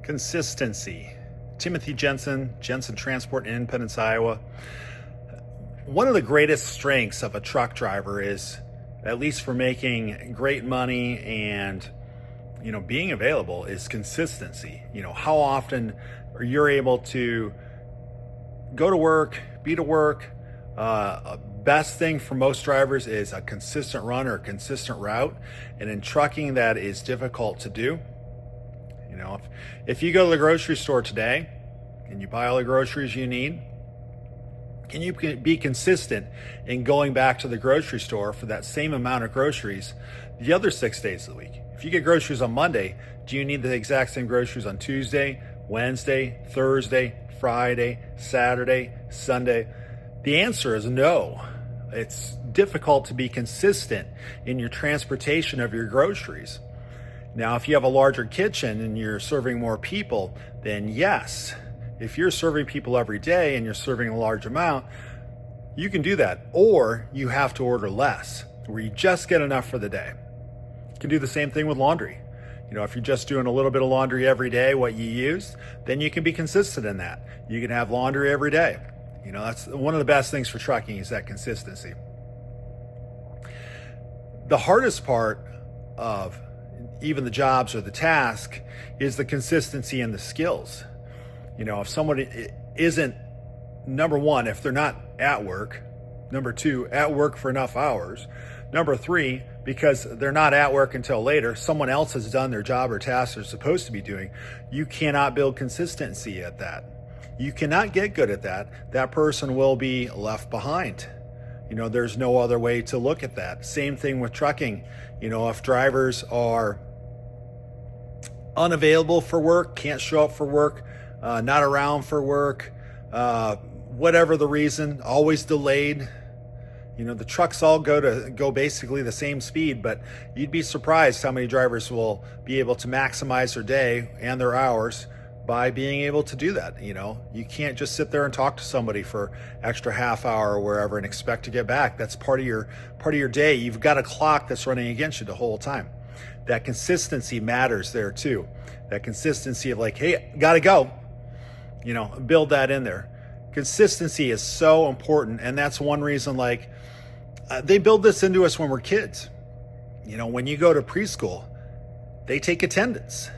Consistency. Timothy Jensen, Jensen Transport in Independence, Iowa. One of the greatest strengths of a truck driver is, at least for making great money and being available, is consistency. How often you're able to go to work, be to work. Best thing for most drivers is a consistent run or a consistent route, and in trucking that is difficult to do. If you go to the grocery store today and you buy all the groceries you need, can you be consistent in going back to the grocery store for that same amount of groceries the other 6 days of the week? If you get groceries on Monday, do you need the exact same groceries on Tuesday, Wednesday, Thursday, Friday, Saturday, Sunday? The answer is no. It's difficult to be consistent in your transportation of your groceries. Now, if you have a larger kitchen and you're serving more people, then yes. If you're serving people every day and you're serving a large amount, you can do that. Or you have to order less, where you just get enough for the day. You can do the same thing with laundry. If you're just doing a little bit of laundry every day, what you use, then you can be consistent in that. You can have laundry every day. That's one of the best things for trucking, is that consistency. The hardest part of even the jobs or the task is the consistency and the skills. If someone isn't, number one, if they're not at work, number two, at work for enough hours, number three, because they're not at work until later, someone else has done their job or task they're supposed to be doing, you cannot build consistency at that. You cannot get good at that. That person will be left behind. There's no other way to look at that. Same thing with trucking. If drivers are unavailable for work, can't show up for work, not around for work, whatever the reason, always delayed. The trucks all go basically the same speed, but you'd be surprised how many drivers will be able to maximize their day and their hours by being able to do that. You can't just sit there and talk to somebody for extra half hour or wherever and expect to get back. That's part of your day. You've got a clock that's running against you the whole time. That consistency matters there too. That consistency of like, hey, gotta go. Build that in there. Consistency is so important, and that's one reason they build this into us when we're kids. When you go to preschool, they take attendance.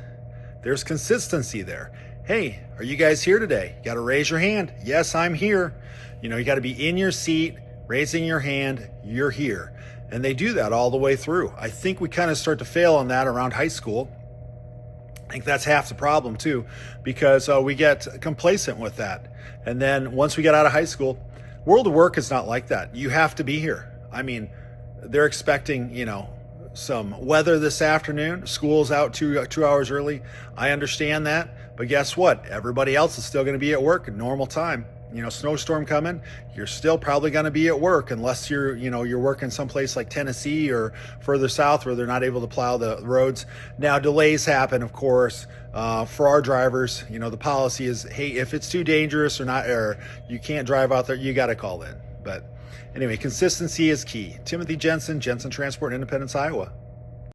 There's consistency there. Hey, are you guys here today? You got to raise your hand. Yes, I'm here. You got to be in your seat, raising your hand. You're here. And they do that all the way through. I think we kind of start to fail on that around high school. I think that's half the problem too, because we get complacent with that. And then once we get out of high school, world of work is not like that. You have to be here. They're expecting, some weather this afternoon. School's out 2 hours early. I understand that, but guess what? Everybody else is still going to be at work at normal time. Snowstorm coming, you're still probably going to be at work unless you're working someplace like Tennessee or further south where they're not able to plow the roads. Now, delays happen, of course. For our drivers, the policy is, hey, if it's too dangerous or you can't drive out there, you got to call in. But anyway, consistency is key. Timothy Jensen, Jensen Transport, Independence, Iowa.